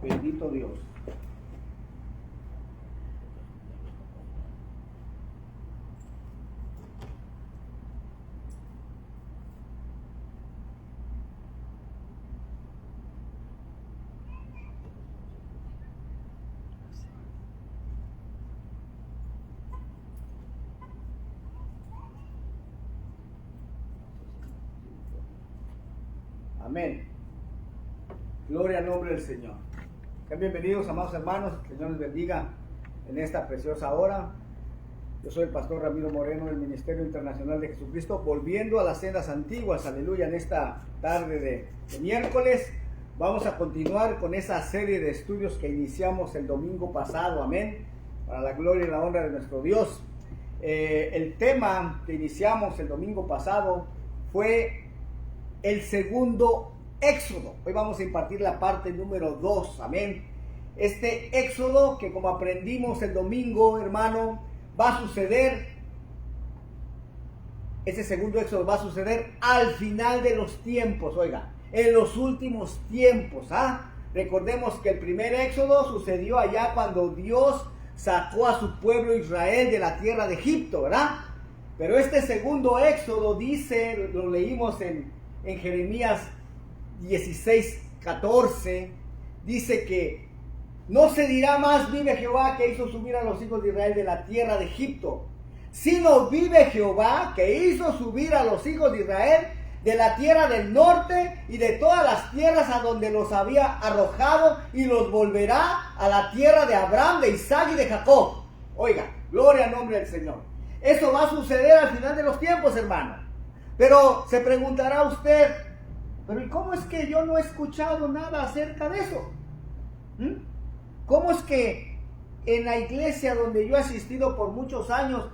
Bendito Dios. Amén. Gloria al nombre del Señor. Sean bienvenidos, amados hermanos. Que el Señor les bendiga en esta preciosa hora. Yo soy el pastor Ramiro Moreno del Ministerio Internacional de Jesucristo, volviendo a las sendas antiguas. Aleluya. En esta tarde de miércoles vamos a continuar con esa serie de estudios que iniciamos el domingo pasado. Amén. Para la gloria y la honra de nuestro Dios. El tema que iniciamos el domingo pasado fue el segundo éxodo. Hoy vamos a impartir la parte número 2, amén. Este éxodo que, como aprendimos el domingo, hermano, va a suceder, ese segundo éxodo va a suceder al final de los tiempos, oiga, en los últimos tiempos, Recordemos que el primer éxodo sucedió allá cuando Dios sacó a su pueblo Israel de la tierra de Egipto, ¿verdad? Pero este segundo éxodo dice, lo leímos en Jeremías 16:14, dice que no se dirá más vive Jehová que hizo subir a los hijos de Israel de la tierra de Egipto, sino vive Jehová que hizo subir a los hijos de Israel de la tierra del norte y de todas las tierras a donde los había arrojado, y los volverá a la tierra de Abraham, de Isaac y de Jacob. Oiga, gloria al nombre del Señor. Eso va a suceder al final de los tiempos, hermano. Pero se preguntará usted, pero ¿y cómo es que yo no he escuchado nada acerca de eso? ¿Cómo es que en la iglesia donde yo he asistido por muchos años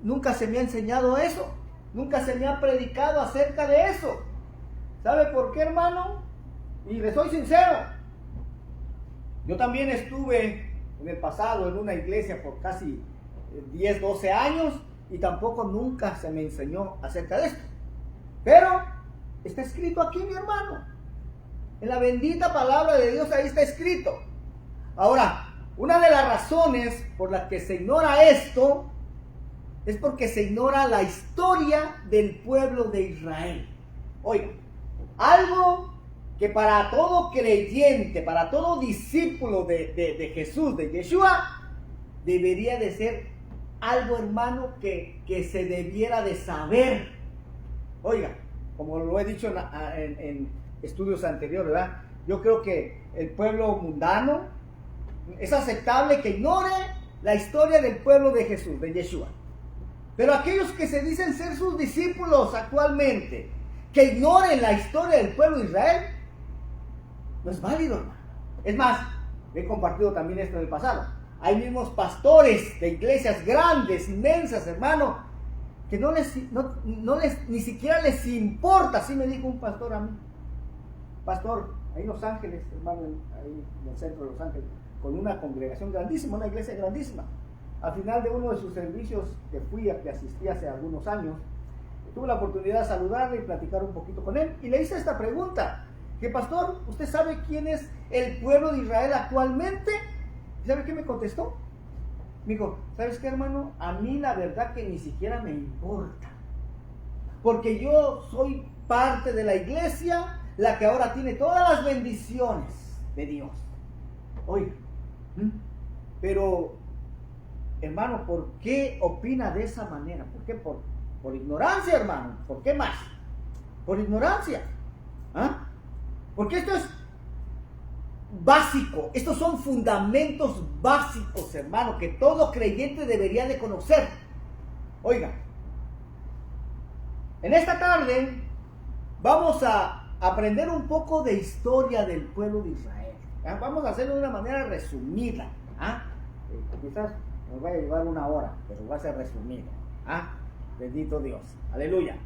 nunca se me ha enseñado eso? Nunca se me ha predicado acerca de eso. ¿Sabe por qué, hermano? Y le soy sincero. Yo también estuve en el pasado en una iglesia por casi 10, 12 años y tampoco nunca se me enseñó acerca de esto. Pero está escrito aquí, mi hermano. En la bendita palabra de Dios ahí está escrito. Ahora, una de las razones por las que se ignora esto es porque se ignora la historia del pueblo de Israel. Oiga, algo que para todo creyente, para todo discípulo de Jesús, de Yeshua, debería de ser algo, hermano, que se debiera de saber. Oiga, como lo he dicho en estudios anteriores, ¿verdad? Yo creo que el pueblo mundano es aceptable que ignore la historia del pueblo de Jesús, de Yeshua. Pero aquellos que se dicen ser sus discípulos actualmente, que ignoren la historia del pueblo de Israel, no es válido, hermano. Es más, he compartido también esto en el pasado. Hay mismos pastores de iglesias grandes, inmensas, hermano, que no les ni siquiera les importa. Así me dijo un pastor a mí. Pastor, ahí en Los Ángeles, hermano, ahí en el centro de Los Ángeles, con una congregación grandísima, una iglesia grandísima. Al final de uno de sus servicios que asistí hace algunos años, tuve la oportunidad de saludarle y platicar un poquito con él. Y le hice esta pregunta, que pastor, ¿usted sabe quién es el pueblo de Israel actualmente? ¿Y sabe qué me contestó? Me dijo, ¿sabes qué, hermano? A mí la verdad que ni siquiera me importa. Porque yo soy parte de la iglesia, la que ahora tiene todas las bendiciones de Dios. Oiga, pero, hermano, ¿por qué opina de esa manera? ¿Por qué? Por ignorancia, hermano. ¿Por qué más? Por ignorancia. Porque esto es básico. Estos son fundamentos básicos, hermano, que todo creyente debería de conocer. Oiga, en esta tarde vamos a aprender un poco de historia del pueblo de Israel. Vamos a hacerlo de una manera resumida. Quizás nos vaya a llevar una hora, pero va a ser resumido. Bendito Dios. Aleluya.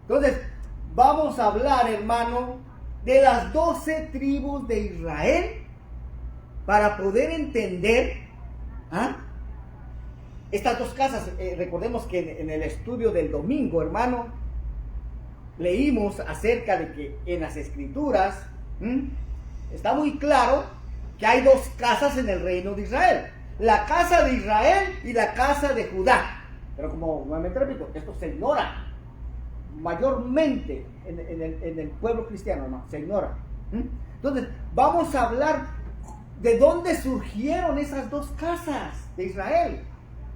Entonces, vamos a hablar, hermano, de las 12 tribus de Israel para poder entender estas dos casas. Recordemos que en el estudio del domingo, hermano, leímos acerca de que en las escrituras está muy claro que hay dos casas en el reino de Israel. La casa de Israel y la casa de Judá. Pero como nuevamente repito, esto se ignora mayormente en el pueblo cristiano, ¿no? Se ignora. Entonces, vamos a hablar de dónde surgieron esas dos casas de Israel.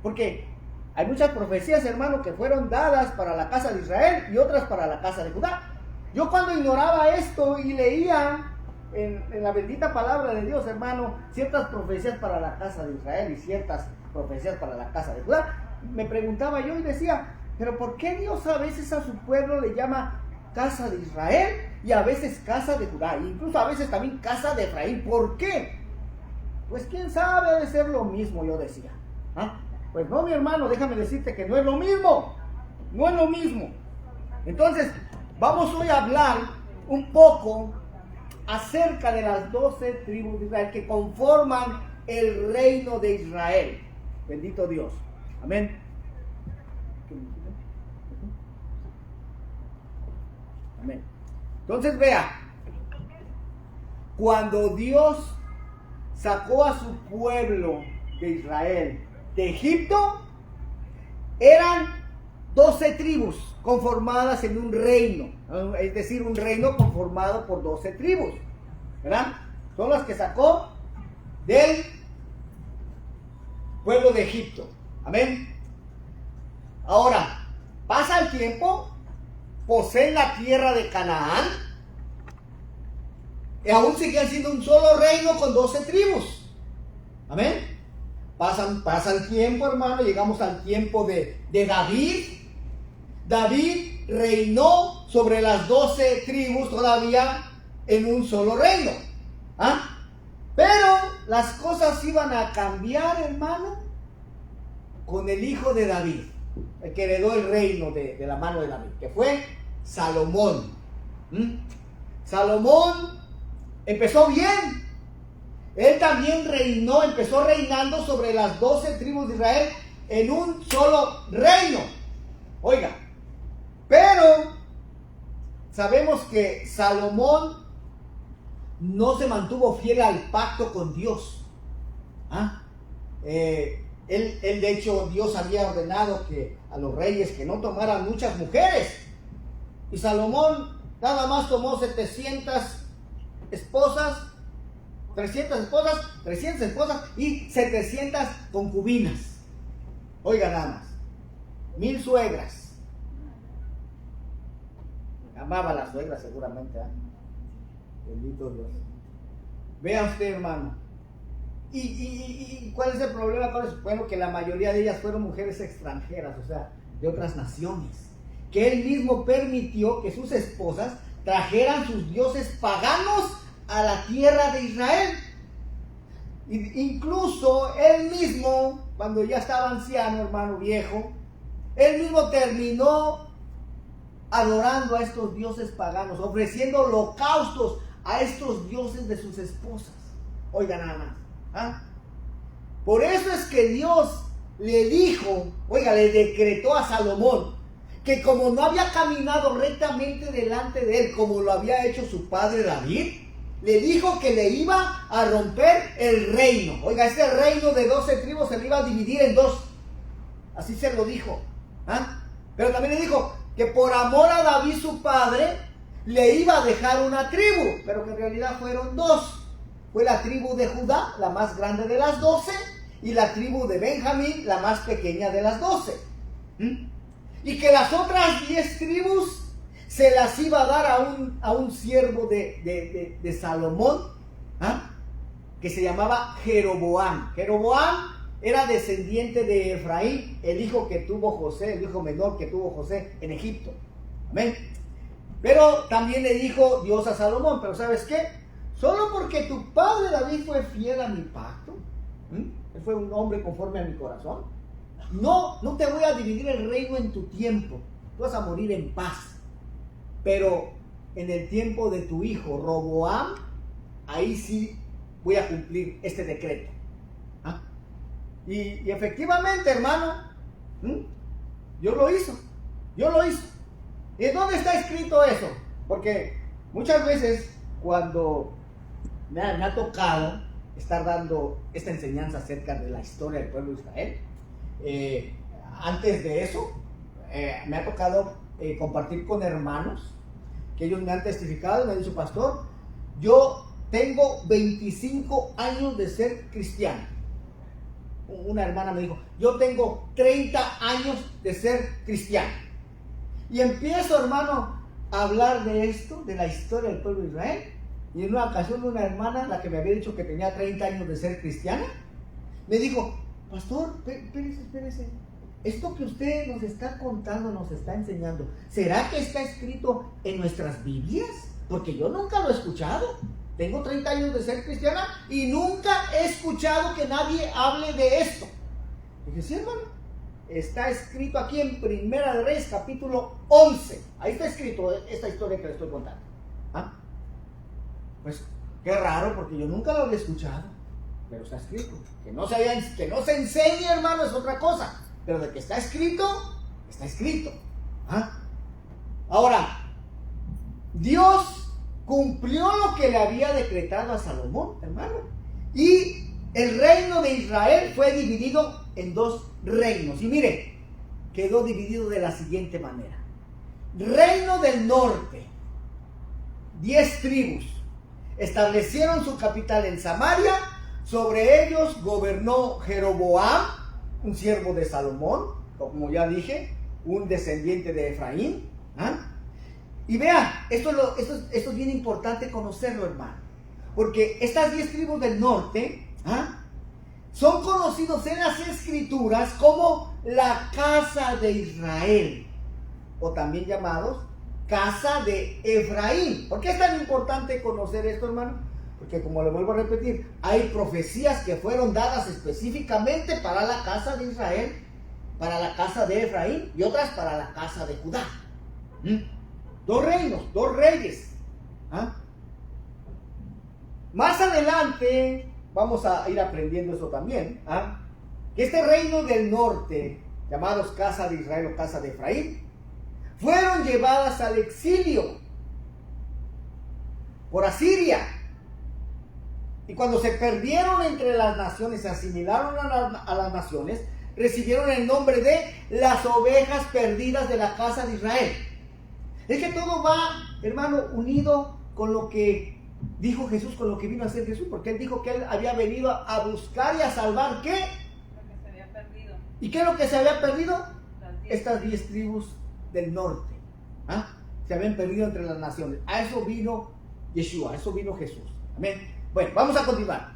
Porque hay muchas profecías, hermano, que fueron dadas para la casa de Israel y otras para la casa de Judá. Yo cuando ignoraba esto y leía en la bendita palabra de Dios, hermano, ciertas profecías para la casa de Israel y ciertas profecías para la casa de Judá, me preguntaba yo y decía, pero ¿por qué Dios a veces a su pueblo le llama casa de Israel y a veces casa de Judá, e incluso a veces también casa de Efraín? ¿Por qué? Pues quién sabe, debe ser lo mismo, yo decía. Pues no, mi hermano, déjame decirte que no es lo mismo, no es lo mismo. Entonces, vamos hoy a hablar un poco acerca de las 12 tribus de Israel que conforman el reino de Israel. Bendito Dios. Amén. Amén. Entonces vea, cuando Dios sacó a su pueblo de Israel de Egipto, eran 12 tribus conformadas en un reino, es decir, un reino conformado por 12 tribus, ¿verdad? Son las que sacó del pueblo de Egipto. Amén. Ahora, pasa el tiempo, poseen la tierra de Canaán, y aún siguen siendo un solo reino con 12 tribus. Amén. Pasa el tiempo, hermano, llegamos al tiempo de David. David reinó sobre las 12 tribus todavía en un solo reino. Pero las cosas iban a cambiar, hermano, con el hijo de David, el que heredó el reino de la mano de David, que fue Salomón. Salomón empezó bien. Él también empezó reinando sobre las 12 tribus de Israel en un solo reino. Oiga, pero sabemos que Salomón no se mantuvo fiel al pacto con Dios. Él, de hecho, Dios había ordenado que a los reyes que no tomaran muchas mujeres. Y Salomón nada más tomó 300 esposas y 700 concubinas. Oiga nada más, 1000 suegras. Amaba a las suegras seguramente. Bendito Dios. Vea usted, hermano. ¿Y cuál es el problema con eso? Bueno, que la mayoría de ellas fueron mujeres extranjeras, o sea, de otras naciones. Que él mismo permitió que sus esposas trajeran sus dioses paganos a la tierra de Israel. Incluso él mismo, cuando ya estaba anciano, hermano viejo, él mismo terminó adorando a estos dioses paganos, ofreciendo holocaustos a estos dioses de sus esposas. Oiga nada más. Por eso es que Dios le dijo, le decretó a Salomón que como no había caminado rectamente delante de él como lo había hecho su padre David, le dijo que le iba a romper el reino. Oiga, ese reino de 12 tribus se le iba a dividir en dos. Así se lo dijo. Pero también le dijo que por amor a David su padre le iba a dejar una tribu, pero que en realidad fueron dos. Fue la tribu de Judá, la más grande de las 12, y la tribu de Benjamín, la más pequeña de las 12. Y que las otras 10 tribus se las iba a dar a un siervo de Salomón, que se llamaba Jeroboam. Jeroboam era descendiente de Efraín, el hijo que tuvo José, el hijo menor que tuvo José en Egipto. Amén. Pero también le dijo Dios a Salomón, pero ¿sabes qué? Solo porque tu padre David fue fiel a mi pacto, él fue un hombre conforme a mi corazón, no te voy a dividir el reino en tu tiempo, tú vas a morir en paz. Pero en el tiempo de tu hijo Roboam, ahí sí voy a cumplir este decreto. Y efectivamente, hermano, Dios lo hizo. ¿Y dónde está escrito eso? Porque muchas veces cuando me ha tocado estar dando esta enseñanza acerca de la historia del pueblo de Israel. Antes de eso, me ha tocado compartir con hermanos que ellos me han testificado, me han dicho: pastor, yo tengo 25 años de ser cristiano. Una hermana me dijo: yo tengo 30 años de ser cristiano. Y empiezo, hermano, a hablar de esto, de la historia del pueblo de Israel. Y en una ocasión una hermana, la que me había dicho que tenía 30 años de ser cristiana, me dijo: pastor, espérese. Esto que usted nos está contando, nos está enseñando, ¿será que está escrito en nuestras Biblias? Porque yo nunca lo he escuchado. Tengo 30 años de ser cristiana y nunca he escuchado que nadie hable de esto. Dije: sí, hermano, está escrito aquí en Primera de Reyes, capítulo 11. Ahí está escrito esta historia que le estoy contando. ¿Ah? Pues qué raro, porque yo nunca lo había escuchado, pero está escrito. Que no se enseñe, hermano, es otra cosa, pero de que está escrito, está escrito. ¿Ah? Ahora, Dios cumplió lo que le había decretado a Salomón, hermano, y el reino de Israel fue dividido en dos reinos. Y mire, quedó dividido de la siguiente manera: reino del norte, 10 tribus establecieron su capital en Samaria. Sobre ellos gobernó Jeroboam, un siervo de Salomón, como ya dije, un descendiente de Efraín. ¿Ah? Y vea, esto es bien importante conocerlo, hermano, porque estas 10 tribus del norte son conocidos en las escrituras como la casa de Israel, o también llamados casa de Efraín. ¿Por qué es tan importante conocer esto, hermano? Porque, como le vuelvo a repetir, hay profecías que fueron dadas específicamente para la casa de Israel, para la casa de Efraín, y otras para la casa de Judá. Dos reinos, dos reyes. Más adelante vamos a ir aprendiendo eso también. Que este reino del norte, llamados casa de Israel o casa de Efraín, fueron llevadas al exilio por Asiria. Y cuando se perdieron entre las naciones, se asimilaron a las naciones, recibieron el nombre de las ovejas perdidas de la casa de Israel. Es que todo va, hermano, unido con lo que dijo Jesús, con lo que vino a hacer Jesús, porque Él dijo que Él había venido a buscar y a salvar, ¿qué? Lo que se había perdido. ¿Y qué es lo que se había perdido? Estas 10 tribus del norte. Se habían perdido entre las naciones. A eso vino Yeshua, a eso vino Jesús. Amén. Bueno, vamos a continuar.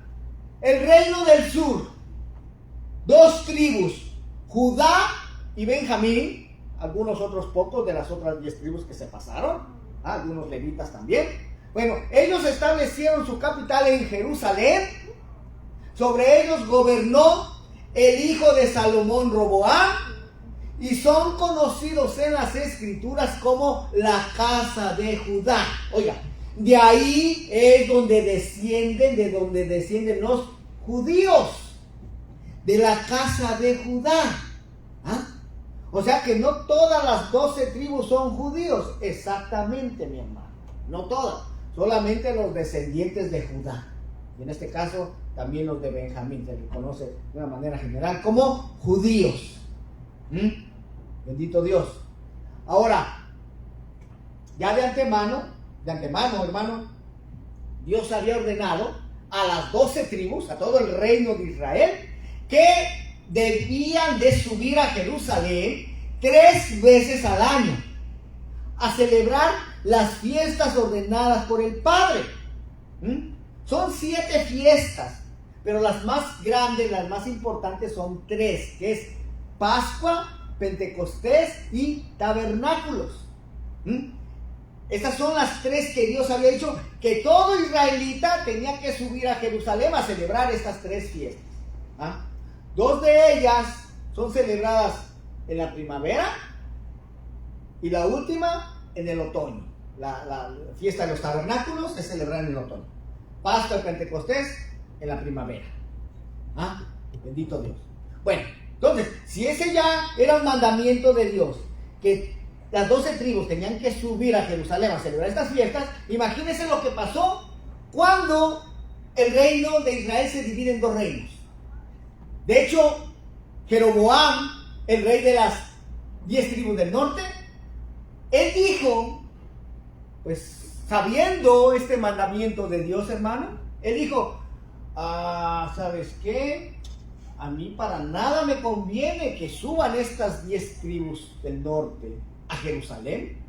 El reino del sur, 2 tribus, Judá y Benjamín. Algunos otros pocos de las otras 10 tribus que se pasaron, algunos levitas también. Bueno, ellos establecieron su capital en Jerusalén. Sobre ellos gobernó el hijo de Salomón, Roboam, y son conocidos en las escrituras como la casa de Judá. Oiga, de ahí es donde descienden los judíos, de la casa de Judá. O sea que no todas las 12 tribus son judíos. Exactamente, mi hermano. No todas. Solamente los descendientes de Judá. Y en este caso, también los de Benjamín. Se les conoce de una manera general como judíos. Bendito Dios. Ahora, ya de antemano, hermano, Dios había ordenado a las 12 tribus, a todo el reino de Israel, que debían de subir a Jerusalén 3 veces al año a celebrar las fiestas ordenadas por el Padre. Son 7 fiestas, pero las más grandes, las más importantes son 3, que es Pascua, Pentecostés y Tabernáculos. Estas son las 3 que Dios había dicho que todo israelita tenía que subir a Jerusalén a celebrar estas 3 fiestas. 2 de ellas son celebradas en la primavera y la última en el otoño. La fiesta de los tabernáculos es celebrada en el otoño. Pascua y Pentecostés en la primavera. Bendito Dios. Bueno, entonces, si ese ya era un mandamiento de Dios, que las 12 tribus tenían que subir a Jerusalén a celebrar estas fiestas, imagínense lo que pasó cuando el reino de Israel se divide en dos reinos. De hecho, Jeroboam, el rey de las 10 tribus del norte, él dijo, pues sabiendo este mandamiento de Dios, hermano, él dijo, ¿sabes qué? A mí para nada me conviene que suban estas 10 tribus del norte a Jerusalén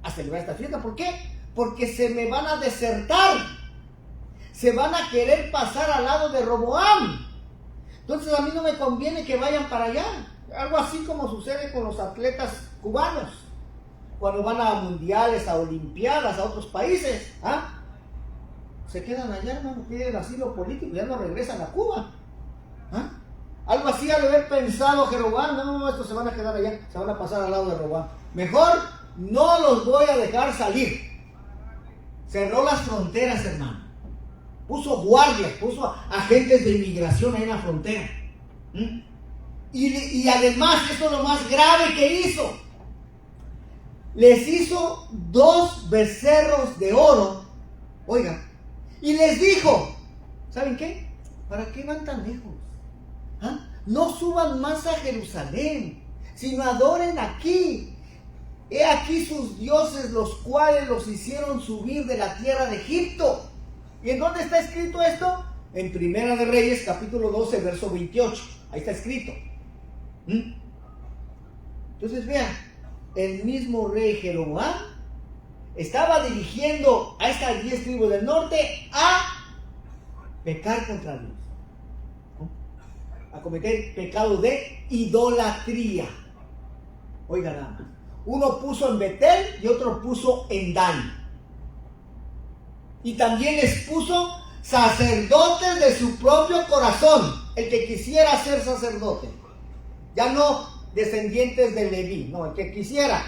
a celebrar esta fiesta. ¿Por qué? Porque se me van a desertar, se van a querer pasar al lado de Roboam. Entonces a mí no me conviene que vayan para allá. Algo así como sucede con los atletas cubanos cuando van a mundiales, a olimpiadas, a otros países. Se quedan allá, hermano, piden asilo político, ya no regresan a Cuba. Algo así ha de haber pensado Jeroboam. No, estos se van a quedar allá, se van a pasar al lado de Roboam. Mejor no los voy a dejar salir. Cerró las fronteras, hermano. Puso guardias, puso agentes de inmigración ahí en la frontera. Y además, esto es lo más grave que hizo. Les hizo 2 becerros de oro. Oiga, y les dijo, ¿saben qué? ¿Para qué van tan lejos? No suban más a Jerusalén, sino adoren aquí. He aquí sus dioses, los cuales los hicieron subir de la tierra de Egipto. ¿Y en dónde está escrito esto? En Primera de Reyes, capítulo 12, verso 28. Ahí está escrito. Entonces vean, el mismo rey Jeroboam estaba dirigiendo a estas 10 tribus del norte a pecar contra Dios, a cometer pecado de idolatría. Oiga nada más. Uno puso en Betel y otro puso en Dan. Y también les puso sacerdotes de su propio corazón, el que quisiera ser sacerdote. Ya no descendientes de Leví, no, el que quisiera,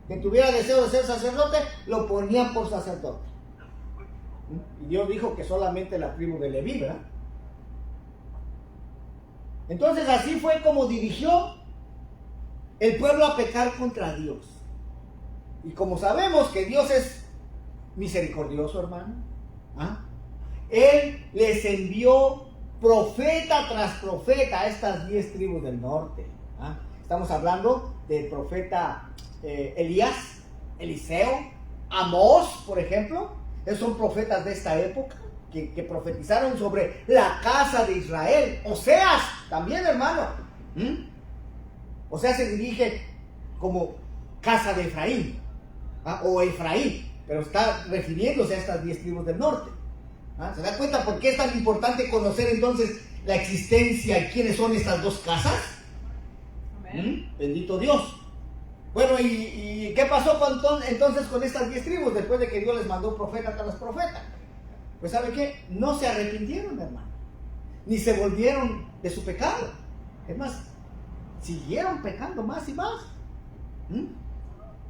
que tuviera deseo de ser sacerdote, lo ponían por sacerdote. Y Dios dijo que solamente la tribu de Leví, ¿verdad? Entonces así fue como dirigió el pueblo a pecar contra Dios. Y como sabemos que Dios es misericordioso, hermano, Él les envió profeta tras profeta a estas 10 tribus del norte. Estamos hablando del profeta Elías, Eliseo, Amós, por ejemplo. Esos son profetas de esta época que profetizaron sobre la casa de Israel. Oseas también, hermano. Oseas se dirige como casa de Efraín, o Efraín, pero está refiriéndose a estas 10 tribus del norte. ¿Se da cuenta por qué es tan importante conocer entonces la existencia y quiénes son estas dos casas? Bendito Dios. Bueno, ¿y qué pasó entonces con estas 10 tribus después de que Dios les mandó profeta tras profeta? Pues ¿sabe qué? No se arrepintieron, hermano, ni se volvieron de su pecado. Es más, siguieron pecando más y más.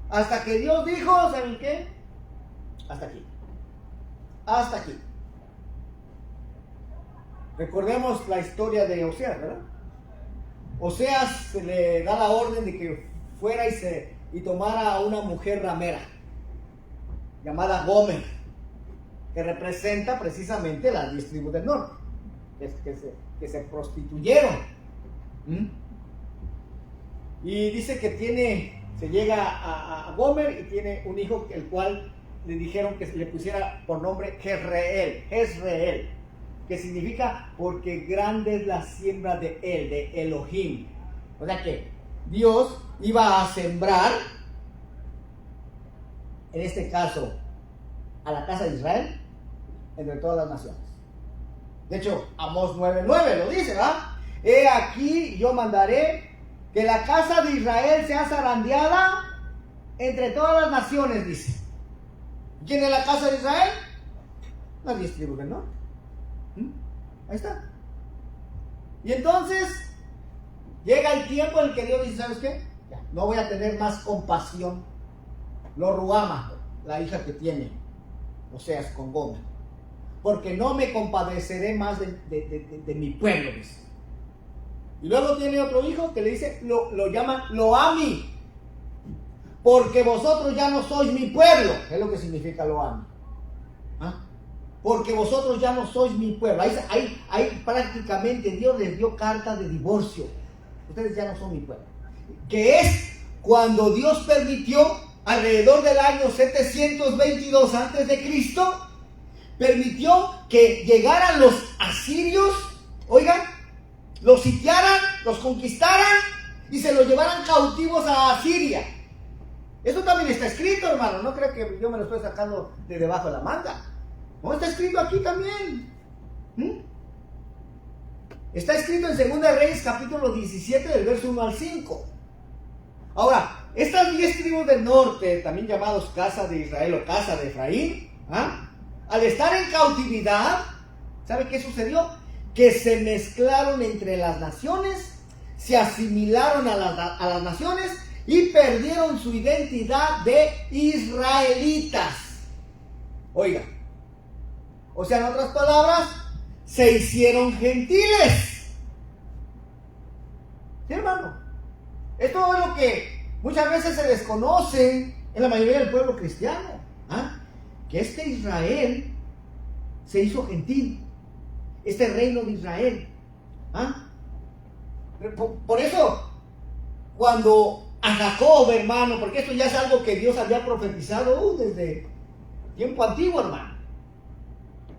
Hasta que Dios dijo, ¿saben qué? Hasta aquí. Hasta aquí. Recordemos la historia de Oseas, ¿verdad? Oseas se le da la orden de que fuera y tomara a una mujer ramera llamada Gomer, que representa precisamente las 10 tribus del norte, que se prostituyeron. Y dice que se llega a Gomer y tiene un hijo, el cual le dijeron que se le pusiera por nombre Jezreel, que significa porque grande es la siembra de él, de Elohim. O sea que Dios iba a sembrar, en este caso, a la casa de Israel, entre todas las naciones. De hecho, Amós 9:9 lo dice, ¿verdad? He aquí yo mandaré que la casa de Israel sea zarandeada entre todas las naciones, dice. ¿Quién es la casa de Israel? Las 10 tribus del norte. Ahí está. Y entonces llega el tiempo en el que Dios dice, ¿sabes qué? Ya, no voy a tener más compasión. Lo Ruama, la hija que tiene Oseas con Gomer, porque no me compadeceré más de mi pueblo, dice. Y luego tiene otro hijo que le dice, lo llaman Loami, porque vosotros ya no sois mi pueblo. Es lo que significa Loami. porque vosotros ya no sois mi pueblo. Ahí prácticamente Dios les dio carta de divorcio. Ustedes ya no son mi pueblo. Que es cuando Dios permitió, alrededor del año 722 antes de Cristo, permitió que llegaran los asirios, oigan, los sitiaran, los conquistaran y se los llevaran cautivos a Asiria. Eso también está escrito, hermano. No creo que yo me lo estoy sacando de debajo de la manga. No, está escrito aquí también. Está escrito en 2 Reyes capítulo 17 del verso 1 al 5. Ahora, estas 10 tribus del norte, también llamados casa de Israel o casa de Efraín, al estar en cautividad, ¿sabe qué sucedió? Que se mezclaron entre las naciones, se asimilaron a las naciones y perdieron su identidad de israelitas. Oiga, o sea, en otras palabras, se hicieron gentiles. ¿Sí, hermano? Esto es lo que muchas veces se desconoce en la mayoría del pueblo cristiano. Que este Israel se hizo gentil. Este reino de Israel. Por eso, cuando a Jacob, hermano, porque esto ya es algo que Dios había profetizado desde tiempo antiguo, hermano.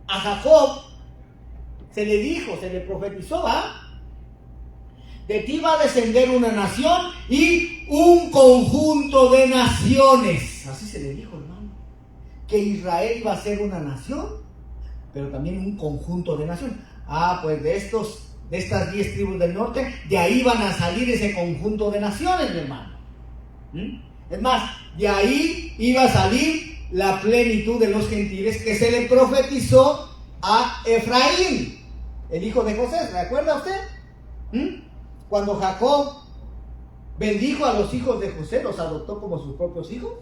A Jacob se le dijo, se le profetizó, de ti va a descender una nación y un conjunto de naciones. Así se le dijo, hermano. Que Israel iba a ser una nación, pero también un conjunto de naciones. Pues de estas 10 tribus del norte, de ahí van a salir ese conjunto de naciones, mi hermano. Es más, de ahí iba a salir la plenitud de los gentiles que se le profetizó a Efraín, el hijo de José. ¿Recuerda usted? Cuando Jacob bendijo a los hijos de José, los adoptó como sus propios hijos.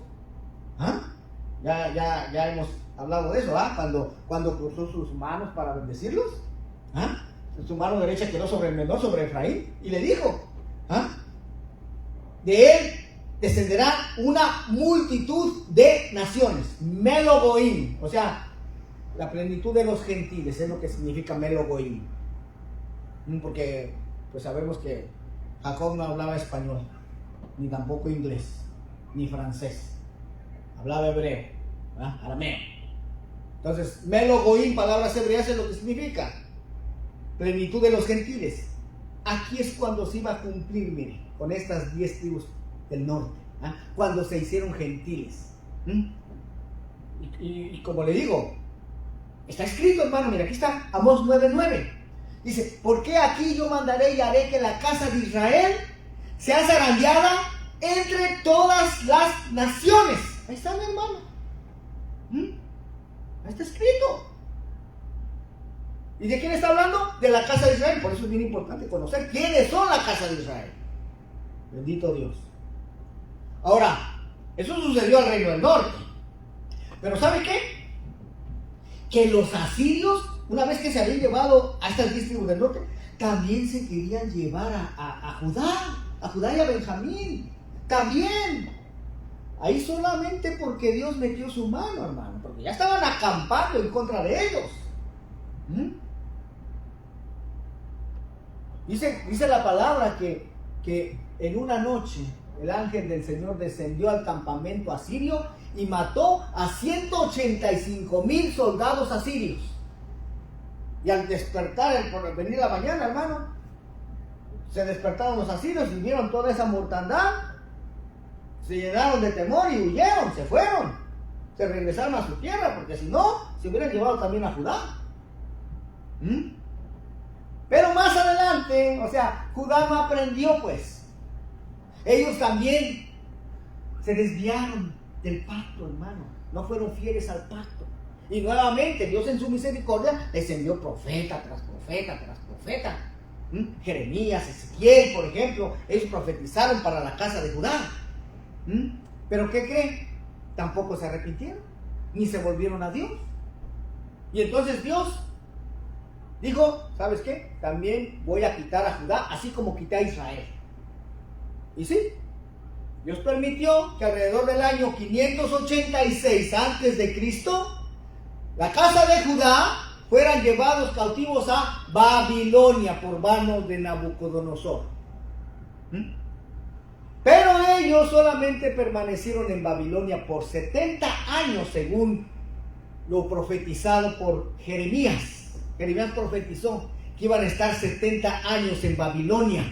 Ya hemos hablado de eso, cuando cruzó sus manos para bendecirlos, su mano derecha quedó sobre el menor, sobre Efraín, y le dijo, de él descenderá una multitud de naciones, Melogoim, o sea, la plenitud de los gentiles, es lo que significa Melogoim, porque pues sabemos que Jacob no hablaba español, ni tampoco inglés, ni francés, hablaba hebreo, arameo. Entonces, Melogoim, palabras hebreas, es lo que significa plenitud de los gentiles. Aquí es cuando se iba a cumplir, mire, con estas 10 tribus del norte, cuando se hicieron gentiles. Y como le digo, está escrito, hermano, mira, aquí está Amós 9:9. Dice, ¿por qué aquí yo mandaré y haré que la casa de Israel sea zarandeada entre todas las naciones? Ahí está, mi hermano. Ahí está escrito. ¿Y de quién está hablando? De la casa de Israel. Por eso es bien importante conocer quiénes son la casa de Israel. Bendito Dios. Ahora, eso sucedió al reino del norte. Pero ¿sabe qué? Que los asirios, una vez que se habían llevado a estas 10 tribus del norte, también se querían llevar a Judá y a Benjamín. También. Ahí solamente porque Dios metió su mano, hermano. Porque ya estaban acampando en contra de ellos. Dice la palabra que en una noche el ángel del Señor descendió al campamento asirio y mató a 185,000 soldados asirios. Y al despertar, por venir la mañana, hermano, se despertaron los asirios y vieron toda esa mortandad. Se llenaron de temor y huyeron, se fueron. Se regresaron a su tierra, porque si no, se hubieran llevado también a Judá. Pero más adelante, o sea, Judá no aprendió, pues. Ellos también se desviaron del pacto, hermano. No fueron fieles al pacto. Y nuevamente, Dios en su misericordia les envió profeta tras profeta tras profeta. Jeremías, Ezequiel, por ejemplo, ellos profetizaron para la casa de Judá. Pero ¿qué creen? Tampoco se arrepintieron, ni se volvieron a Dios. Y entonces Dios dijo, ¿sabes qué? También voy a quitar a Judá, así como quité a Israel. Y sí, Dios permitió que alrededor del año 586 antes de Cristo la casa de Judá fueran llevados cautivos a Babilonia por manos de Nabucodonosor. Pero ellos solamente permanecieron en Babilonia por 70 años, según lo profetizado por Jeremías. Jeremías profetizó que iban a estar 70 años en Babilonia.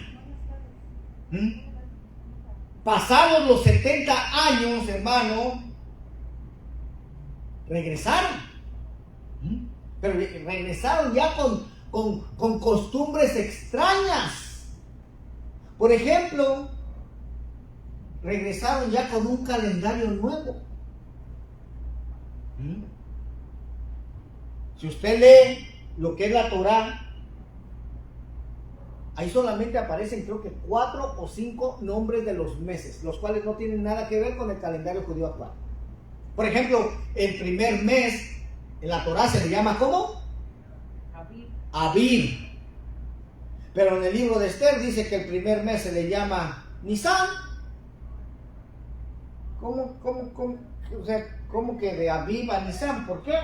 Pasados los 70 años, hermano, regresaron. Pero regresaron ya con costumbres extrañas. Por ejemplo, regresaron ya con un calendario nuevo. Si usted lee lo que es la Torá, ahí solamente aparecen creo que 4 o 5 nombres de los meses, los cuales no tienen nada que ver con el calendario judío actual. Por ejemplo, el primer mes en la Torá se le llama ¿cómo? Abib. Pero en el libro de Esther dice que el primer mes se le llama Nisan. ¿Cómo? O sea, ¿cómo que de Abib a Nisan? ¿Por qué?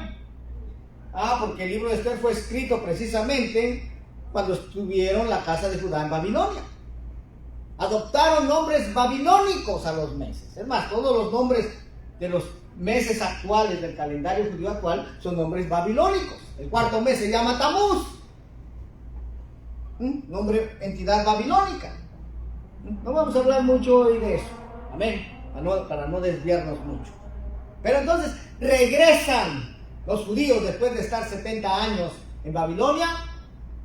Porque el libro de Esther fue escrito precisamente cuando estuvieron la casa de Judá en Babilonia. Adoptaron nombres babilónicos a los meses. Es más, todos los nombres de los meses actuales del calendario judío actual son nombres babilónicos. El cuarto mes se llama Tamuz, nombre, entidad babilónica. No vamos a hablar mucho hoy de eso, amén, para no desviarnos mucho. Pero entonces regresan los judíos después de estar 70 años en Babilonia,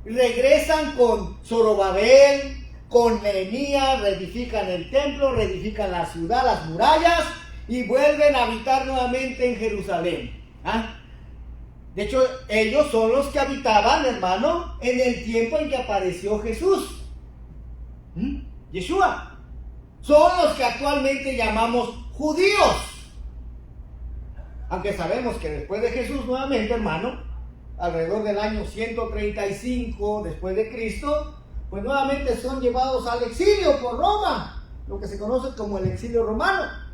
regresan con Zorobabel, con Nehemías, reedifican el templo, reedifican la ciudad, las murallas, y vuelven a habitar nuevamente en Jerusalén. De hecho, ellos son los que habitaban, hermano, en el tiempo en que apareció Jesús. Yeshua. Son los que actualmente llamamos judíos. Aunque sabemos que después de Jesús nuevamente, hermano, alrededor del año 135 después de Cristo, pues nuevamente son llevados al exilio por Roma, lo que se conoce como el exilio romano.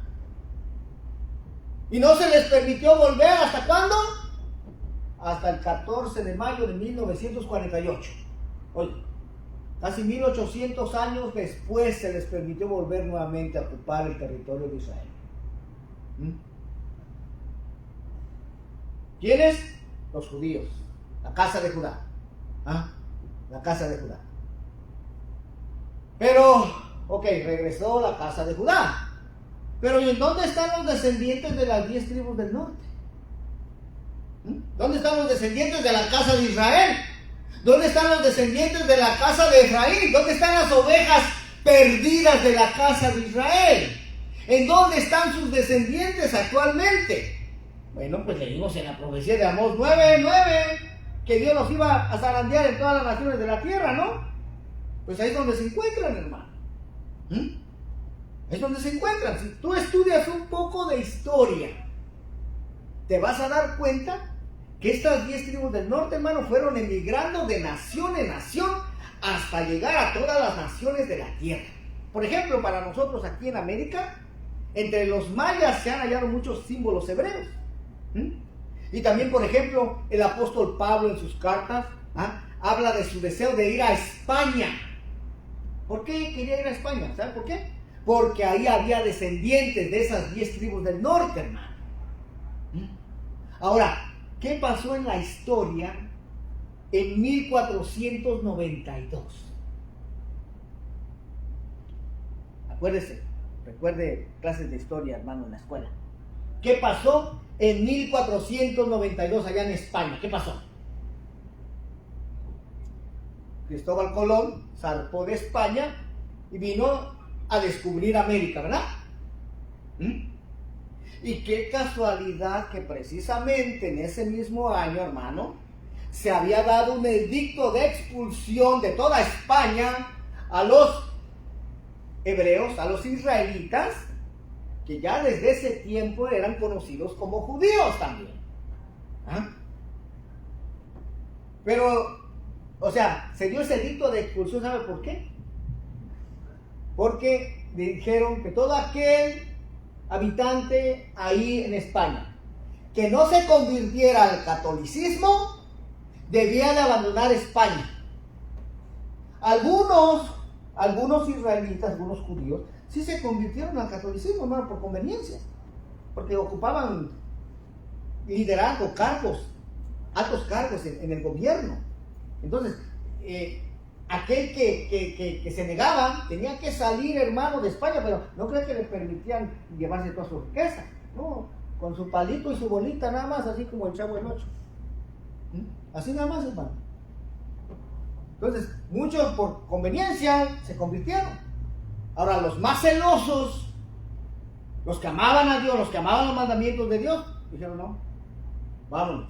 Y no se les permitió volver, ¿hasta cuándo? Hasta el 14 de mayo de 1948. Oye, casi 1800 años después se les permitió volver nuevamente a ocupar el territorio de Israel. ¿Quiénes? Los judíos, la casa de Judá. La casa de Judá. Pero, ok, regresó la casa de Judá. Pero ¿y en dónde están los descendientes de las 10 tribus del norte? ¿Dónde están los descendientes de la casa de Israel? ¿Dónde están los descendientes de la casa de Efraín? ¿Dónde están las ovejas perdidas de la casa de Israel? ¿En dónde están sus descendientes actualmente? Bueno, pues leímos en la profecía de Amós 9:9 que Dios los iba a zarandear en todas las naciones de la tierra, ¿no? Pues ahí es donde se encuentran, hermano. Es donde se encuentran. Si tú estudias un poco de historia, te vas a dar cuenta que estas 10 tribus del norte, hermano, fueron emigrando de nación en nación hasta llegar a todas las naciones de la tierra. Por ejemplo, para nosotros aquí en América, entre los mayas se han hallado muchos símbolos hebreos. Y también, por ejemplo, el apóstol Pablo en sus cartas habla de su deseo de ir a España. ¿Por qué quería ir a España? ¿Saben por qué? Porque ahí había descendientes de esas 10 tribus del norte, hermano. Ahora, ¿qué pasó en la historia en 1492? Acuérdese, recuerde clases de historia, hermano, en la escuela. ¿Qué pasó en 1492 allá en España? ¿Qué pasó? Cristóbal Colón zarpó de España y vino a descubrir América, ¿verdad? Y qué casualidad que precisamente en ese mismo año, hermano, se había dado un edicto de expulsión de toda España a los hebreos, a los israelitas, que ya desde ese tiempo eran conocidos como judíos también. Pero, o sea, se dio ese edicto de expulsión, ¿sabe por qué? Porque dijeron que todo aquel habitante ahí en España que no se convirtiera al catolicismo, debía de abandonar España. Algunos israelitas, algunos judíos, sí se convirtieron al catolicismo, hermano, por conveniencia, porque ocupaban liderazgo, altos cargos en el gobierno. Entonces, aquel que se negaba tenía que salir, hermano, de España, pero no creo que le permitían llevarse toda su riqueza, no, con su palito y su bolita nada más, así como el Chavo del Ocho. Así nada más, hermano. Entonces, muchos por conveniencia se convirtieron. Ahora, los más celosos, los que amaban a Dios, los que amaban los mandamientos de Dios, dijeron: no, vámonos.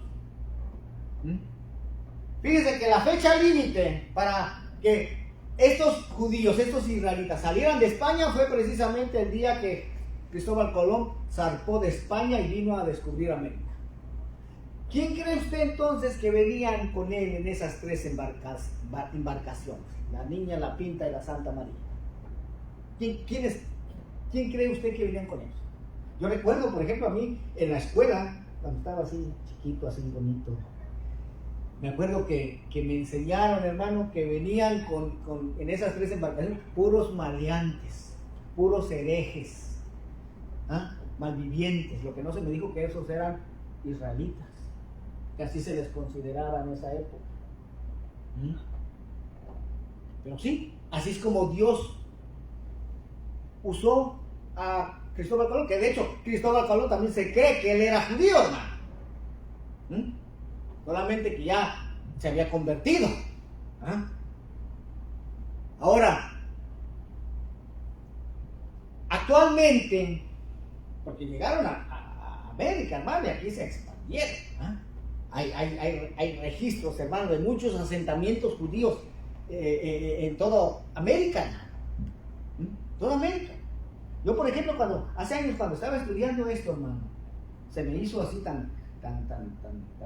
Fíjense que la fecha límite para que estos judíos, estos israelitas salieran de España fue precisamente el día que Cristóbal Colón zarpó de España y vino a descubrir América. ¿Quién cree usted entonces que venían con él en esas tres embarcaciones? La Niña, la Pinta y la Santa María. ¿Quién cree usted que venían con ellos? Yo recuerdo, por ejemplo, a mí en la escuela, cuando estaba así chiquito, así bonito, me acuerdo que me enseñaron, hermano, que venían en esas tres embarcaciones puros maleantes, puros herejes, malvivientes. Lo que no se me dijo que esos eran israelitas, que así se les consideraba en esa época. Pero sí, así es como Dios usó a Cristóbal Colón, que de hecho Cristóbal Colón también se cree que él era judío, hermano. Solamente que ya se había convertido. Ahora, actualmente, porque llegaron a América, hermano, y aquí se expandieron. Hay registros, hermano, de muchos asentamientos judíos en toda América. Toda América. Yo, por ejemplo, hace años, cuando estaba estudiando esto, hermano, se me hizo así tan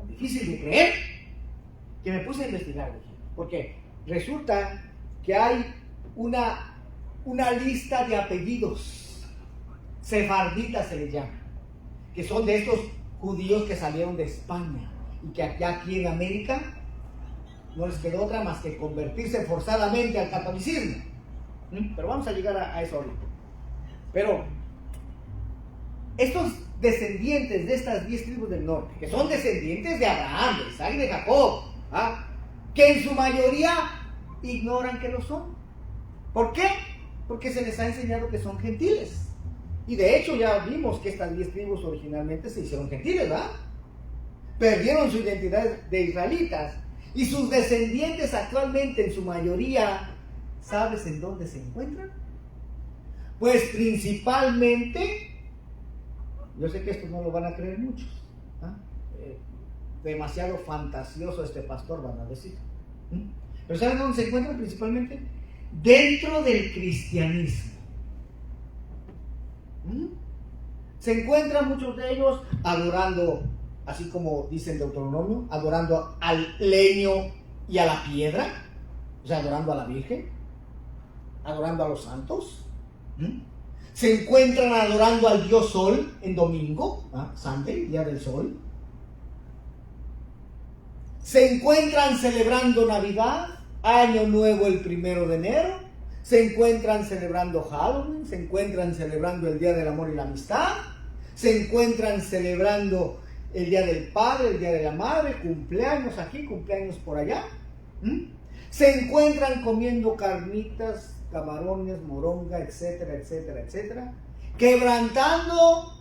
difícil de creer, que me puse a investigar, porque resulta que hay una lista de apellidos sefarditas, se les llama, que son de estos judíos que salieron de España y que aquí en América no les quedó otra más que convertirse forzadamente al catolicismo. Pero vamos a llegar a eso ahorita. Pero estos descendientes de estas 10 tribus del norte, que son descendientes de Abraham, de Isaac y de Jacob, que en su mayoría ignoran que lo son. ¿Por qué? Porque se les ha enseñado que son gentiles. Y de hecho ya vimos que estas 10 tribus originalmente se hicieron gentiles, ¿verdad? Perdieron su identidad de israelitas. Y sus descendientes actualmente en su mayoría, ¿sabes en dónde se encuentran? Pues principalmente, yo sé que esto no lo van a creer muchos, demasiado fantasioso este pastor, van a decir. Pero ¿saben dónde se encuentran principalmente? Dentro del cristianismo. Se encuentran muchos de ellos adorando, así como dice en Deuteronomio, adorando al leño y a la piedra, o sea, adorando a la Virgen, adorando a los santos. Se encuentran adorando al Dios Sol en domingo, Sunday, día del sol. Se encuentran celebrando Navidad, Año Nuevo el 1 de enero. Se encuentran celebrando Halloween, se encuentran celebrando el Día del Amor y la Amistad. Se encuentran celebrando el Día del Padre, el Día de la Madre, cumpleaños aquí, cumpleaños por allá. Se encuentran comiendo carnitas, camarones, moronga, etcétera, etcétera, etcétera, quebrantando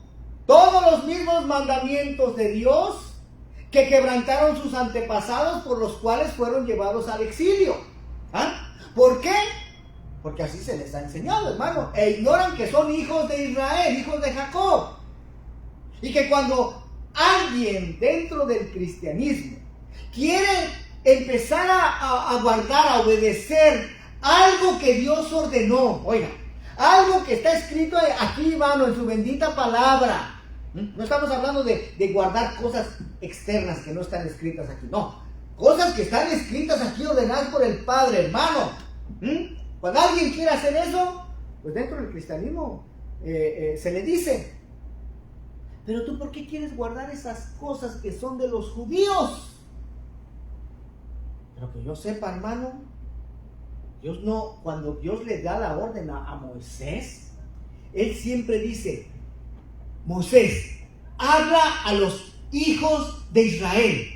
todos los mismos mandamientos de Dios que quebrantaron sus antepasados, por los cuales fueron llevados al exilio. ¿Por qué? Porque así se les ha enseñado, hermano, e ignoran que son hijos de Israel, hijos de Jacob, y que cuando alguien dentro del cristianismo quiere empezar a guardar, a obedecer algo que Dios ordenó, oiga, algo que está escrito aquí, hermano, en su bendita palabra. No estamos hablando de guardar cosas externas que no están escritas aquí, no. Cosas que están escritas aquí, ordenadas por el Padre, hermano. Cuando alguien quiere hacer eso, pues dentro del cristianismo se le dice. Pero tú, ¿por qué quieres guardar esas cosas que son de los judíos? Pero que yo sepa, hermano, Dios no, cuando Dios le da la orden a Moisés, Él siempre dice: Moisés, habla a los hijos de Israel.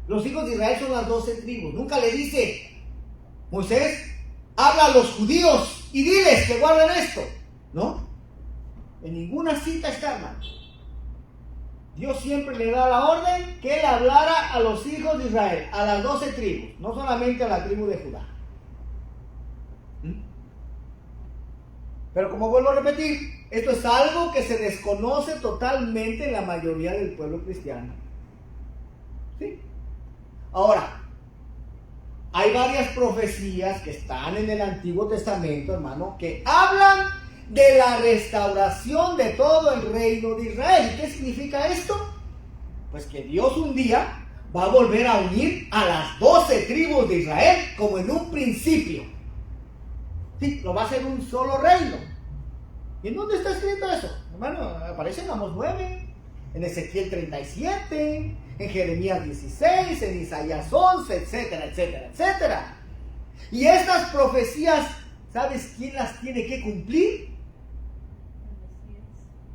Los hijos de Israel son las 12 tribus. Nunca le dice: Moisés, habla a los judíos y diles que guarden esto. ¿No? En ninguna cita está, hermano. Dios siempre le da la orden que Él hablara a los hijos de Israel, a las 12 tribus, no solamente a la tribu de Judá. Pero como vuelvo a repetir, esto es algo que se desconoce totalmente en la mayoría del pueblo cristiano. ¿Sí? Ahora, hay varias profecías que están en el Antiguo Testamento, hermano, que hablan de la restauración de todo el reino de Israel. ¿Y qué significa esto? Pues que Dios un día va a volver a unir a las 12 tribus de Israel como en un principio. Sí, lo va a hacer un solo reino. ¿Y en dónde está escrito eso? Hermano, aparece en Amós 9, en Ezequiel 37, en Jeremías 16, en Isaías 11, etcétera, etcétera, etcétera. Y estas profecías, ¿sabes quién las tiene que cumplir?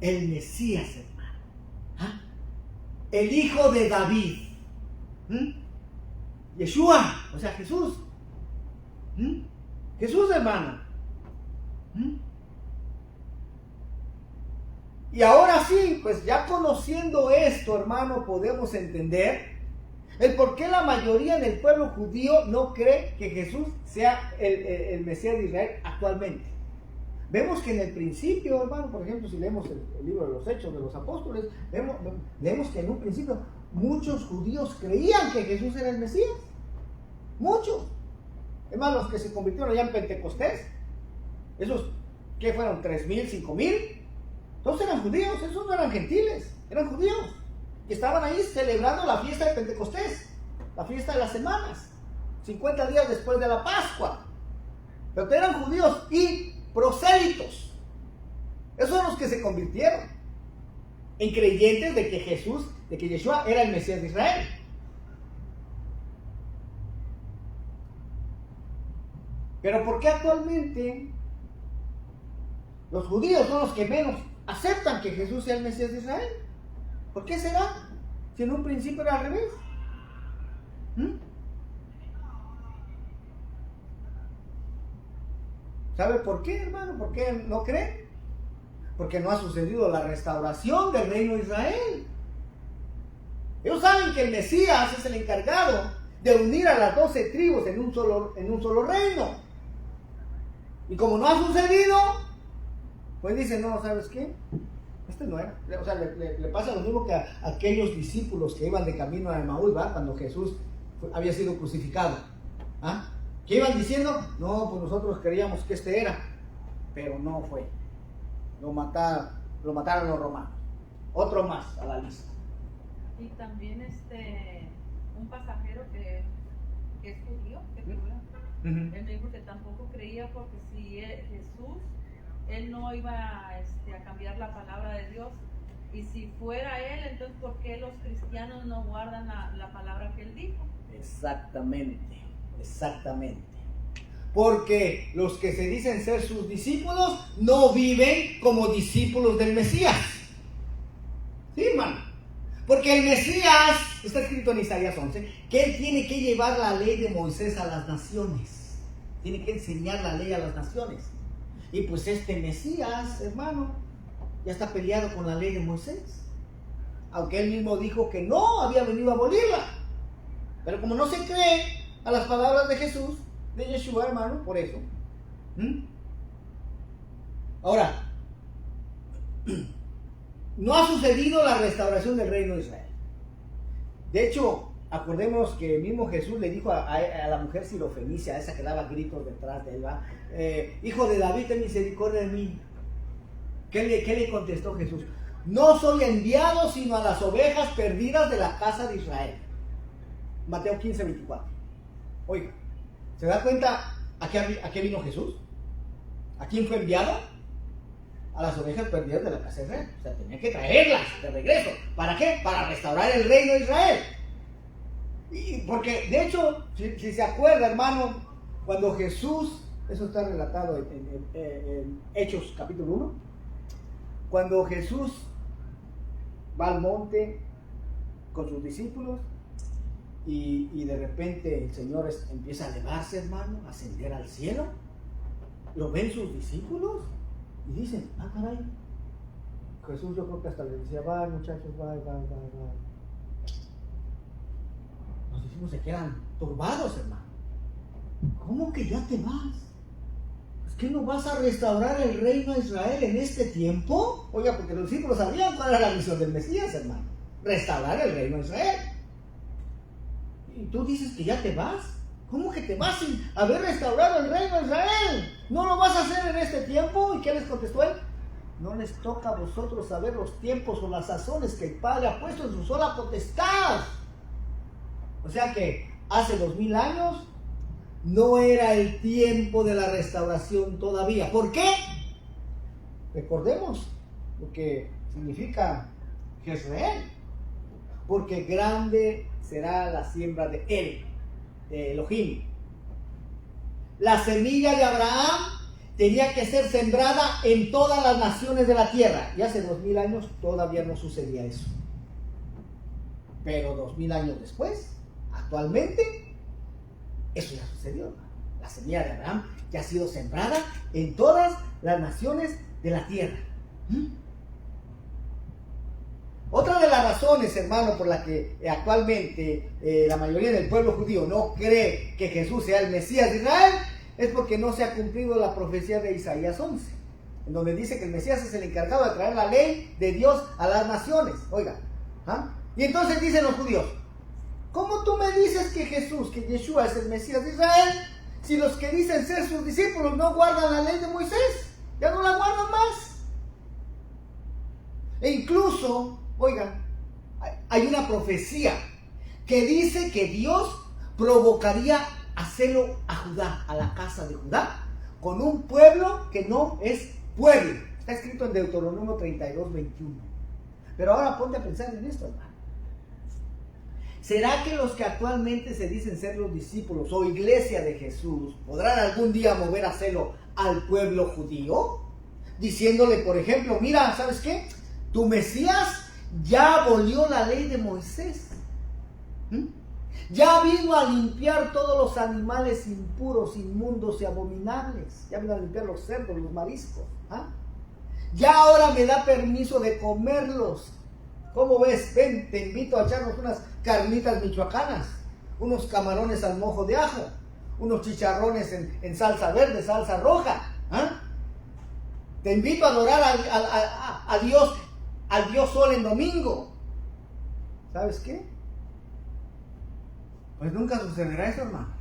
El Mesías, hermano. ¿Ah? El hijo de David. Yeshua, o sea, Jesús. Jesús, hermano. Y ahora sí, pues ya conociendo esto, hermano, podemos entender el por qué la mayoría del pueblo judío no cree que Jesús sea el Mesías de Israel actualmente. Vemos que en el principio, hermano, por ejemplo, si leemos el libro de los Hechos de los Apóstoles, vemos que en un principio muchos judíos creían que Jesús era el Mesías. Muchos. Es más, los que se convirtieron allá en Pentecostés, esos, ¿qué fueron? 3,000, 5,000. Todos eran judíos, esos no eran gentiles, eran judíos. Y estaban ahí celebrando la fiesta de Pentecostés, la fiesta de las semanas, 50 días después de la Pascua. Pero eran judíos y prosélitos. Esos son los que se convirtieron en creyentes de que Jesús, de que Yeshua era el Mesías de Israel. Pero ¿por qué actualmente los judíos son los que menos aceptan que Jesús sea el Mesías de Israel? ¿Por qué será? Si en un principio era al revés. ¿Sabe por qué, hermano? ¿Por qué no creen? Porque no ha sucedido la restauración del reino de Israel. Ellos saben que el Mesías es el encargado de unir a las 12 tribus en un solo reino. Y como no ha sucedido, pues dicen: no, ¿sabes qué? Este no era. O sea, le pasa lo mismo que a aquellos discípulos que iban de camino a Emaús, ¿verdad? Cuando Jesús había sido crucificado. ¿Ah? ¿Qué iban diciendo? No, pues nosotros creíamos que este era, pero no fue. Lo mataron los romanos. Otro más a la lista. Y también un pasajero que es judío, que figura, él me dijo que tampoco creía, porque si Jesús, él no iba a cambiar la palabra de Dios. Y si fuera él, entonces ¿por qué los cristianos no guardan la palabra que él dijo? Exactamente. Porque los que se dicen ser sus discípulos no viven como discípulos del Mesías. ¿Sí, hermano? Porque el Mesías, está escrito en Isaías 11, que él tiene que llevar la ley de Moisés a las naciones. Tiene que enseñar la ley a las naciones. Y pues este Mesías, hermano, ya está peleado con la ley de Moisés. Aunque él mismo dijo que no había venido a abolirla. Pero como no se cree a las palabras de Jesús, de Yeshua, hermano, por eso. Ahora, no ha sucedido la restauración del reino de Israel. De hecho, acordémonos que el mismo Jesús le dijo a la mujer sirofenicia, a esa que daba gritos detrás de él, hijo de David, ten misericordia de mí. ¿Qué le contestó Jesús? No soy enviado sino a las ovejas perdidas de la casa de Israel. Mateo 15, 24. Oiga, ¿se da cuenta a qué vino Jesús? ¿A quién fue enviado? a las ovejas perdidas de la casa de Israel. O sea, tenía que traerlas de regreso. ¿Para qué? Para restaurar el reino de Israel. Y porque, de hecho, si se acuerda, hermano, cuando Jesús, eso está relatado en Hechos capítulo 1, cuando Jesús va al monte con sus discípulos y de repente el Señor empieza a elevarse, hermano, a ascender al cielo, lo ven sus discípulos y dicen, ah, caray, Jesús yo creo que hasta les decía, va muchachos, va. Los discípulos se quedan turbados, hermano. ¿Cómo que ya te vas? ¿Es que no vas a restaurar el reino de Israel en este tiempo? Oiga, porque los discípulos sabían cuál era la misión del Mesías, hermano. Restaurar el reino de Israel. Y tú dices que ya te vas. ¿Cómo que te vas sin haber restaurado el reino de Israel? ¿No lo vas a hacer en este tiempo? ¿Y qué les contestó él? No les toca a vosotros saber los tiempos o las sazones que el Padre ha puesto en su sola potestad. O sea que hace 2000 años no era el tiempo de la restauración todavía. ¿Por qué? Recordemos lo que significa Jezreel. Porque grande será la siembra de él, de Elohim. La semilla de Abraham tenía que ser sembrada en todas las naciones de la tierra. Y hace 2000 años todavía no sucedía eso. Pero 2000 años después, actualmente, eso ya sucedió. La semilla de Abraham ya ha sido sembrada en todas las naciones de la tierra. Otra de las razones, hermano, por la que actualmente la mayoría del pueblo judío no cree que Jesús sea el Mesías de Israel, es porque no se ha cumplido la profecía de Isaías 11, en donde dice que el Mesías es el encargado de traer la ley de Dios a las naciones. Oiga, y entonces dicen los judíos, ¿cómo tú me dices que Jesús, que Yeshua es el Mesías de Israel, si los que dicen ser sus discípulos no guardan la ley de Moisés? Ya no la guardan más. E incluso, oigan, hay una profecía que dice que Dios provocaría hacerlo a Judá, a la casa de Judá, con un pueblo que no es pueblo. Está escrito en Deuteronomio 32, 21. Pero ahora ponte a pensar en esto, hermano. ¿Será que los que actualmente se dicen ser los discípulos o iglesia de Jesús podrán algún día mover a celo al pueblo judío? Diciéndole, por ejemplo, mira, ¿sabes qué? Tu Mesías ya abolió la ley de Moisés. Ya vino a limpiar todos los animales impuros, inmundos y abominables. Ya vino a limpiar los cerdos, los mariscos. Ya ahora me da permiso de comerlos. ¿Cómo ves? Ven, te invito a echarnos unas carnitas michoacanas, unos camarones al mojo de ajo, unos chicharrones en salsa verde, salsa roja. Te invito a adorar a Dios, al Dios Sol en domingo. ¿Sabes qué? Pues nunca sucederá eso, hermano.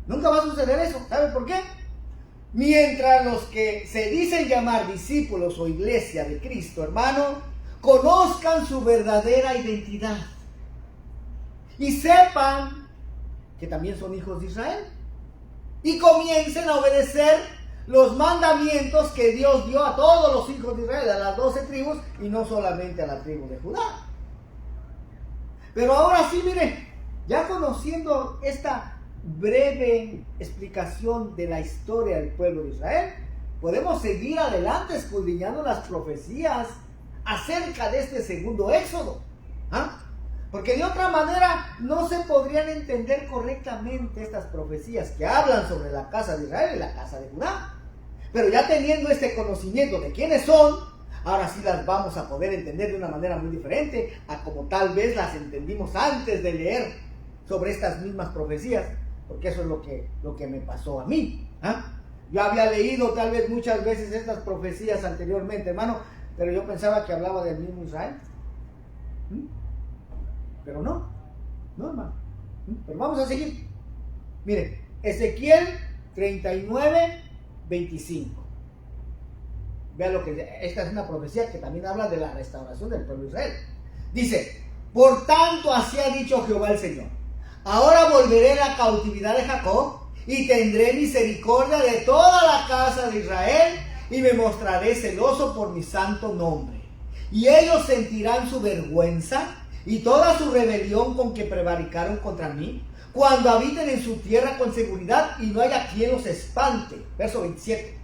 Nunca va a suceder eso. ¿Sabe por qué? Mientras los que se dicen llamar discípulos o iglesia de Cristo, hermano, conozcan su verdadera identidad y sepan que también son hijos de Israel y comiencen a obedecer los mandamientos que Dios dio a todos los hijos de Israel, a las 12 tribus y no solamente a la tribu de Judá. Pero ahora sí, mire, ya conociendo esta breve explicación de la historia del pueblo de Israel, podemos seguir adelante escudriñando las profecías acerca de este segundo éxodo. Porque de otra manera no se podrían entender correctamente estas profecías que hablan sobre la casa de Israel y la casa de Judá. Pero ya teniendo este conocimiento de quiénes son, ahora sí las vamos a poder entender de una manera muy diferente a como tal vez las entendimos antes de leer sobre estas mismas profecías, porque eso es lo que me pasó a mí. Yo había leído tal vez muchas veces estas profecías anteriormente, hermano, pero yo pensaba que hablaba del mismo Israel. Pero no, hermano. Pero vamos a seguir. Mire, Ezequiel 39, 25. Vean lo que esta es una profecía que también habla de la restauración del pueblo de Israel. Dice, por tanto así ha dicho Jehová el Señor, ahora volveré la cautividad de Jacob y tendré misericordia de toda la casa de Israel y me mostraré celoso por mi santo nombre. Y ellos sentirán su vergüenza y toda su rebelión con que prevaricaron contra mí, cuando habiten en su tierra con seguridad y no haya quien los espante. Verso 27.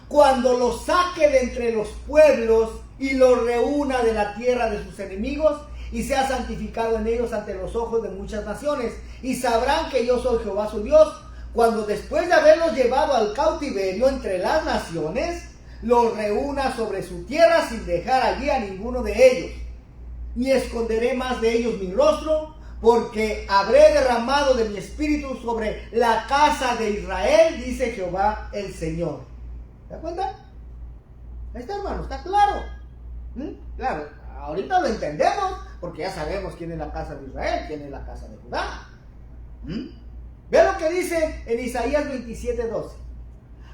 Cuando los saque de entre los pueblos y los reúna de la tierra de sus enemigos, y sea santificado en ellos ante los ojos de muchas naciones, y sabrán que yo soy Jehová su Dios, cuando después de haberlos llevado al cautiverio entre las naciones, los reúna sobre su tierra sin dejar allí a ninguno de ellos. Ni esconderé más de ellos mi rostro, porque habré derramado de mi espíritu sobre la casa de Israel, dice Jehová el Señor. ¿Se da cuenta? Ahí está, hermano, está claro. Claro, ahorita lo entendemos, porque ya sabemos quién es la casa de Israel, quién es la casa de Judá. Ve lo que dice en Isaías 27:12.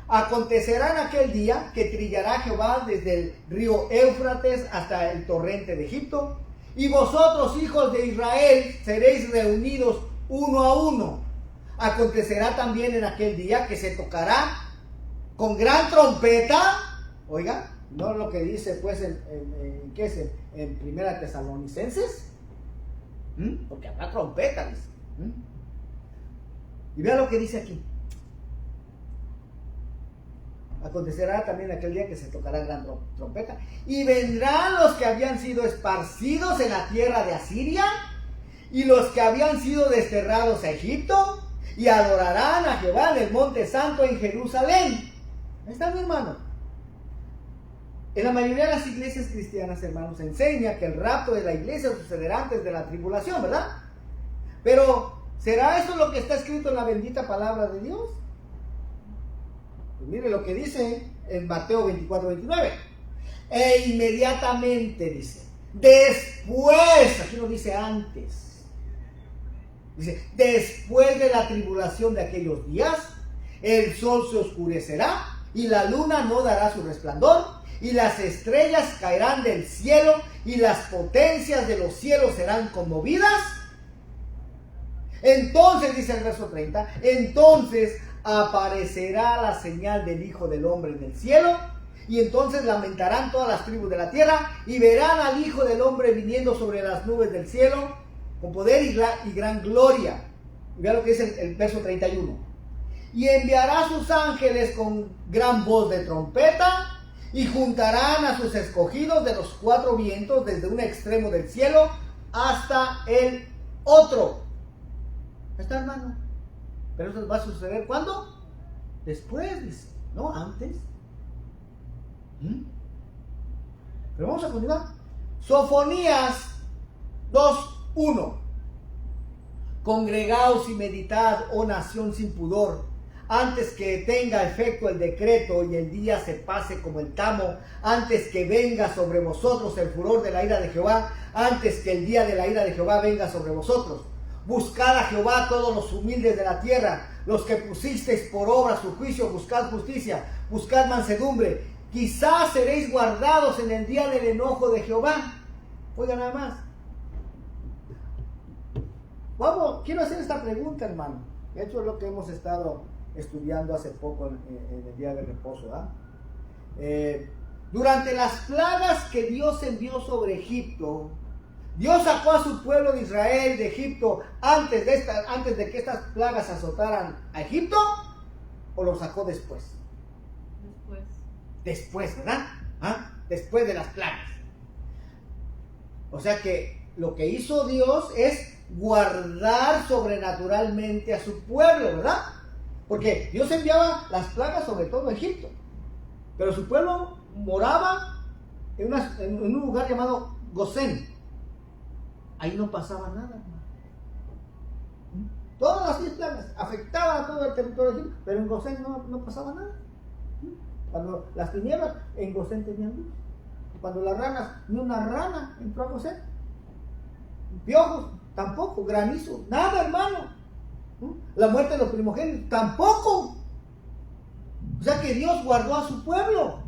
Acontecerá en aquel día que trillará Jehová desde el río Éufrates hasta el torrente de Egipto, y vosotros, hijos de Israel, seréis reunidos uno a uno. Acontecerá también en aquel día que se tocará con gran trompeta. Oiga, no lo que dice pues ¿qué es? En Primera Tesalonicenses. Porque habrá trompeta, dice. Y vea lo que dice aquí. Acontecerá también aquel día que se tocará gran trompeta, y vendrán los que habían sido esparcidos en la tierra de Asiria, y los que habían sido desterrados a Egipto, y adorarán a Jehová en el monte santo en Jerusalén. Ahí está, mi hermano. En la mayoría de las iglesias cristianas, hermanos, se enseña que el rapto de la iglesia sucederá antes de la tribulación, ¿verdad? Pero, ¿será esto lo que está escrito en la bendita palabra de Dios? Pues mire lo que dice en Mateo 24:29. E inmediatamente, dice, después, aquí no dice antes, dice, después de la tribulación de aquellos días, el sol se oscurecerá y la luna no dará su resplandor, y las estrellas caerán del cielo, y las potencias de los cielos serán conmovidas. Entonces, dice el verso 30, entonces aparecerá la señal del Hijo del Hombre en el cielo, y entonces lamentarán todas las tribus de la tierra, y verán al Hijo del Hombre viniendo sobre las nubes del cielo, con poder y gran gloria. Y vean lo que dice el verso 31. Y enviará a sus ángeles con gran voz de trompeta, y juntarán a sus escogidos de los cuatro vientos, desde un extremo del cielo hasta el otro. Ahí está, hermano. Pero eso va a suceder ¿cuándo? Después, dice, no antes. Pero vamos a continuar. Sofonías 2:1. Congregaos y meditad, oh nación sin pudor, antes que tenga efecto el decreto y el día se pase como el tamo, antes que venga sobre vosotros el furor de la ira de Jehová, antes que el día de la ira de Jehová venga sobre vosotros. Buscad a Jehová todos los humildes de la tierra, los que pusisteis por obra su juicio, buscad justicia, buscad mansedumbre. Quizás seréis guardados en el día del enojo de Jehová. Oiga nada más. Quiero hacer esta pregunta, hermano. Esto es lo que hemos estado estudiando hace poco en el día de reposo. Durante las plagas que Dios envió sobre Egipto, Dios sacó a su pueblo de Israel de Egipto antes de que estas plagas azotaran a Egipto, ¿o lo sacó después? Después, ¿verdad? Después de las plagas. O sea que lo que hizo Dios es guardar sobrenaturalmente a su pueblo, ¿verdad? Porque Dios enviaba las plagas sobre todo a Egipto, pero su pueblo moraba en un lugar llamado Gosén. Ahí no pasaba nada, hermano. Todas las 10 plagas afectaban a todo el territorio de Egipto, pero en Gosén no pasaba nada. Cuando las tinieblas, en Gosén tenían luz. Cuando las ranas, ni una rana entró a Gosén. Piojos, tampoco. Granizo, nada, hermano. La muerte de los primogénitos, tampoco. O sea que Dios guardó a su pueblo.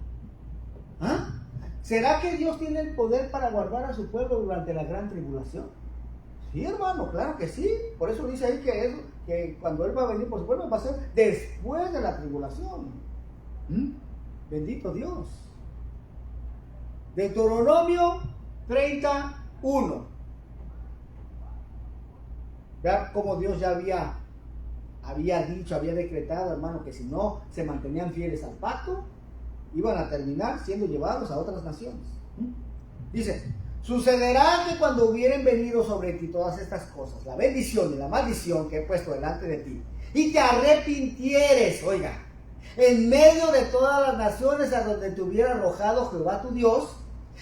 ¿Será que Dios tiene el poder para guardar a su pueblo durante la gran tribulación? Sí, hermano, claro que sí. Por eso dice ahí que cuando Él va a venir por su pueblo va a ser después de la tribulación. Bendito Dios. Deuteronomio 31. Vean cómo Dios ya había dicho, había decretado, hermano, que si no se mantenían fieles al pacto, iban a terminar siendo llevados a otras naciones. Dice: sucederá que cuando hubieren venido sobre ti todas estas cosas, la bendición y la maldición que he puesto delante de ti, y te arrepintieres, oiga, en medio de todas las naciones a donde te hubiera arrojado Jehová tu Dios,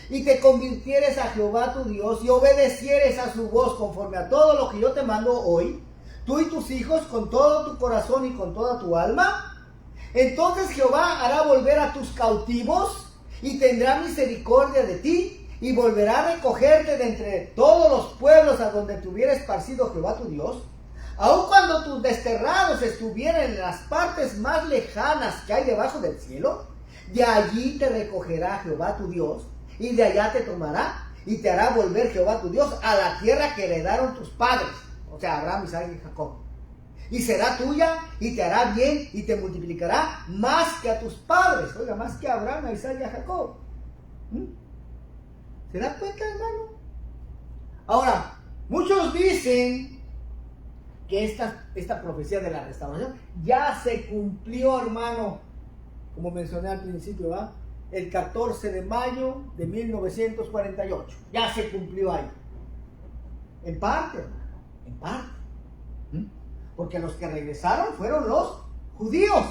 y te convirtieres a Jehová tu Dios, y obedecieres a su voz conforme a todo lo que yo te mando hoy, tú y tus hijos, con todo tu corazón y con toda tu alma, entonces Jehová hará volver a tus cautivos, y tendrá misericordia de ti, y volverá a recogerte de entre todos los pueblos a donde te hubiera esparcido Jehová tu Dios, aun cuando tus desterrados estuvieran en las partes más lejanas que hay debajo del cielo. De allí te recogerá Jehová tu Dios, y de allá te tomará, y te hará volver Jehová tu Dios a la tierra que heredaron tus padres, o sea, Abraham, Isaac y Jacob. Y será tuya, y te hará bien, y te multiplicará más que a tus padres, oiga, más que a Abraham, a Isaac y a Jacob. ¿Se da cuenta, hermano? Ahora, muchos dicen que esta profecía de la restauración ya se cumplió, hermano, como mencioné al principio, ¿va? El 14 de mayo de 1948. Ya se cumplió ahí. En parte, hermano, en parte. Porque los que regresaron fueron los judíos.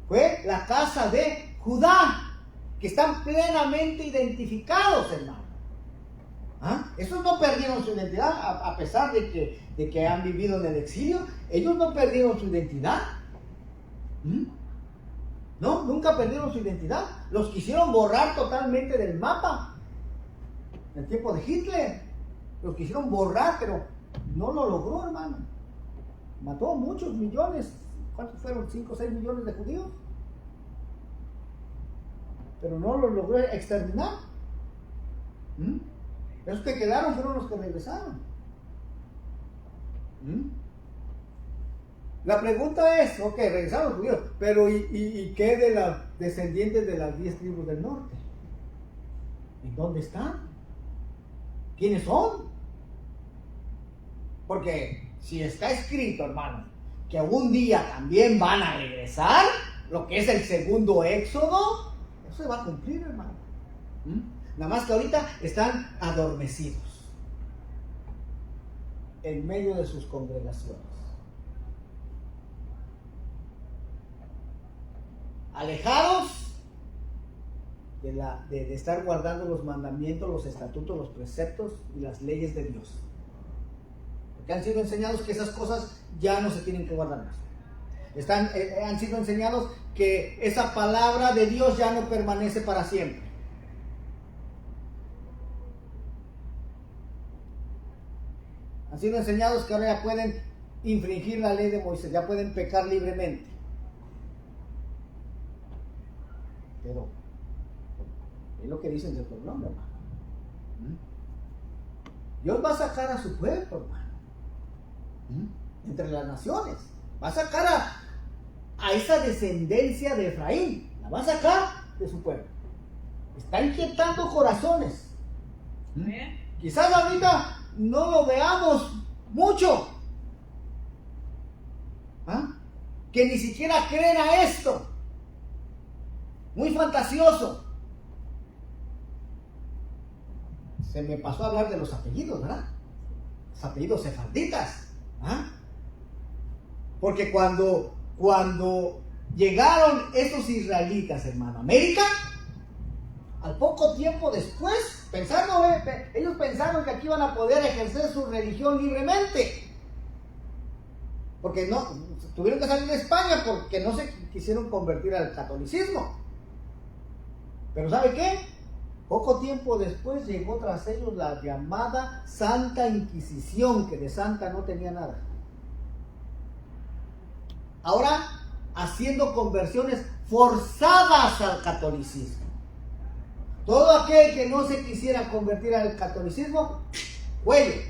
Fue la casa de Judá, que están plenamente identificados, hermano. Esos no perdieron su identidad, a pesar de que han vivido en el exilio. Ellos no perdieron su identidad. No, nunca perdieron su identidad. Los quisieron borrar totalmente del mapa. En el tiempo de Hitler, los quisieron borrar, pero no lo logró, hermano. Mató muchos millones. ¿Cuántos fueron? 5 o 6 millones de judíos. Pero no lo logró exterminar. Esos que quedaron fueron los que regresaron. La pregunta es, ok, regresaron los judíos, pero ¿y qué de los descendientes de las 10 tribus del norte? ¿En dónde están? ¿Quiénes son? Porque si está escrito, hermano, que un día también van a regresar, lo que es el segundo éxodo, eso se va a cumplir, hermano. Nada más que ahorita están adormecidos en medio de sus congregaciones, alejados de estar guardando los mandamientos, los estatutos, los preceptos y las leyes de Dios, porque han sido enseñados que esas cosas ya no se tienen que guardar más. Han sido enseñados que esa palabra de Dios ya no permanece para siempre. Han sido enseñados que ahora ya pueden infringir la ley de Moisés, ya pueden pecar libremente. Pero es lo que dicen de Deuteronomio, hermano. Dios va a sacar a su pueblo, hermano, entre las naciones. Va a sacar a esa descendencia de Efraín. La va a sacar de su pueblo. Está inquietando corazones. Quizás ahorita no lo veamos mucho. Que ni siquiera creen a esto. Muy fantasioso. Se me pasó a hablar de los apellidos, ¿verdad? Los apellidos sefarditas. Porque cuando llegaron estos israelitas, hermano, a América, al poco tiempo después, ellos pensaron que aquí iban a poder ejercer su religión libremente. Porque no, tuvieron que salir de España porque no se quisieron convertir al catolicismo. Pero ¿sabe qué? Poco tiempo después llegó tras ellos la llamada Santa Inquisición, que de santa no tenía nada. Ahora haciendo conversiones forzadas al catolicismo. Todo aquel que no se quisiera convertir al catolicismo, cuello.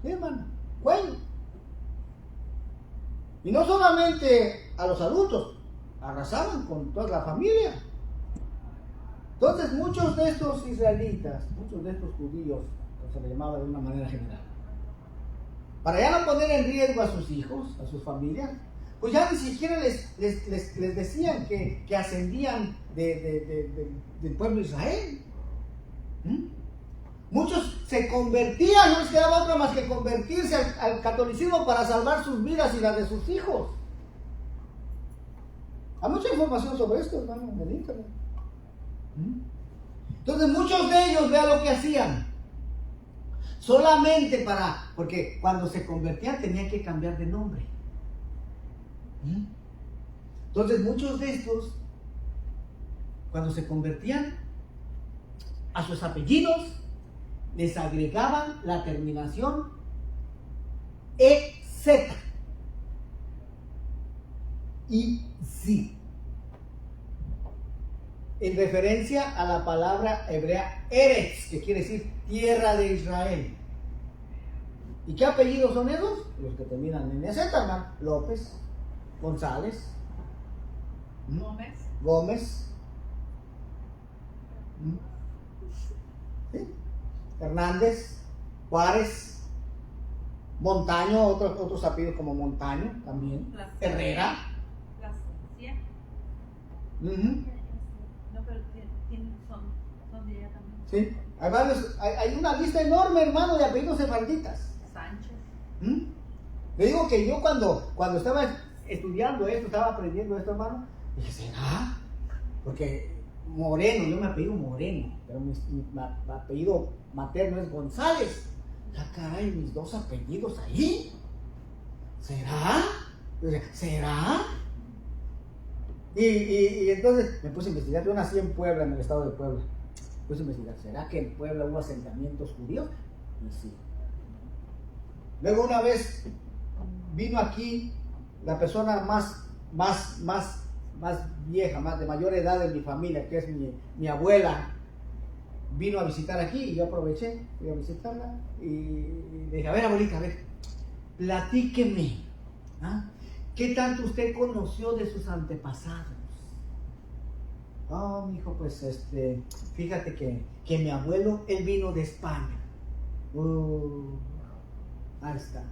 Sí, hermano, cuello. Y no solamente a los adultos, arrasaban con toda la familia. Entonces muchos de estos israelitas, muchos de estos judíos, se les llamaba de una manera general, para ya no poner en riesgo a sus hijos, a sus familias, pues ya ni siquiera les decían que ascendían del pueblo de Israel. Muchos se convertían, no les quedaba otra más que convertirse al catolicismo para salvar sus vidas y las de sus hijos. Hay mucha información sobre esto, hermano, en el internet. Entonces muchos de ellos, vean lo que hacían. Solamente porque cuando se convertían tenían que cambiar de nombre. Entonces muchos de estos, cuando se convertían, a sus apellidos les agregaban la terminación EZ y Z, en referencia a la palabra hebrea Eretz, que quiere decir tierra de Israel. ¿Y qué apellidos son esos? Los que terminan en EZ, hermano. López, González, Gómez, ¿sí? Hernández, Juárez, Montaño, otros apellidos como Montaño también, Herrera. No, pero son de ella también. Sí, hay una lista enorme, hermano, de apellidos sefarditas. Sánchez. Le digo que yo cuando estaba estudiando esto, estaba aprendiendo esto, hermano, dije, ¿será? Porque Moreno, yo me apellido Moreno, pero mi apellido materno es González. Ah, caray, mis dos apellidos ahí. ¿Será? Y entonces me puse a investigar. Yo nací en Puebla, en el estado de Puebla. Me puse a investigar, ¿será que en Puebla hubo asentamientos judíos? Y sí. Luego una vez vino aquí la persona más vieja, más de mayor edad de mi familia, que es mi abuela. Vino a visitar aquí y yo aproveché, fui a visitarla y le dije, a ver, abuelita, a ver, platíqueme, ¿qué tanto usted conoció de sus antepasados? Mi hijo, pues fíjate que mi abuelo, él vino de España. Ahí está.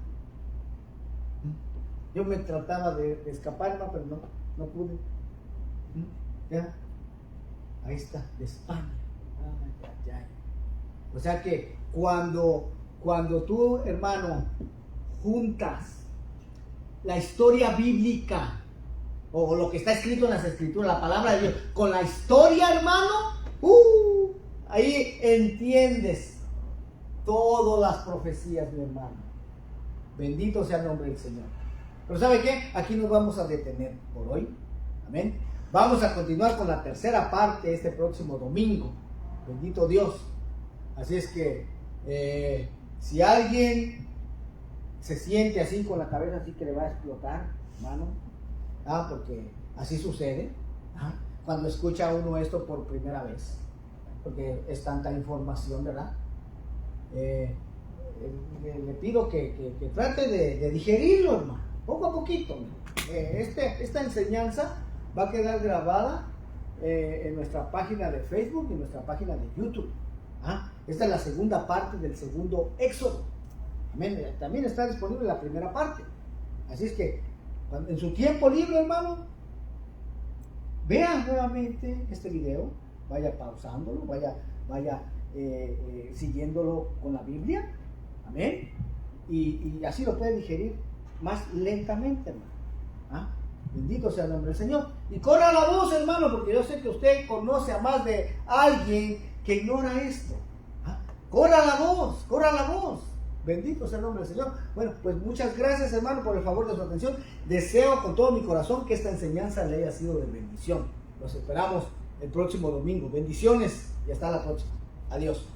Yo me trataba de escapar, pero no pude. ¿Ya? Ahí está, de España. O sea que cuando tú, hermano, juntas la historia bíblica o lo que está escrito en las escrituras, la palabra de Dios, con la historia, hermano, ahí entiendes todas las profecías, mi hermano. Bendito sea el nombre del Señor. Pero ¿sabe qué? Aquí nos vamos a detener por hoy. Amén. Vamos a continuar con la tercera parte este próximo domingo. Bendito Dios. Así es que si alguien se siente así con la cabeza así que le va a explotar, hermano, porque así sucede cuando escucha uno esto por primera vez, porque es tanta información, ¿verdad? Le pido que trate de digerirlo, hermano, poco a poquito. Esta enseñanza va a quedar grabada en nuestra página de Facebook y en nuestra página de YouTube. Esta es la segunda parte del segundo Éxodo. Amén. También está disponible la primera parte. Así es que en su tiempo libre, hermano, vea nuevamente este video, vaya pausándolo, vaya siguiéndolo con la Biblia. Amén. Y así lo puede digerir más lentamente, hermano. Bendito sea el nombre del Señor. Y corra la voz, hermano, porque yo sé que usted conoce a más de alguien que ignora esto. Corra la voz, corra la voz. Bendito sea el nombre del Señor. Bueno, pues muchas gracias, hermano, por el favor de su atención. Deseo con todo mi corazón que esta enseñanza le haya sido de bendición. Los esperamos el próximo domingo. Bendiciones y hasta la próxima. Adiós.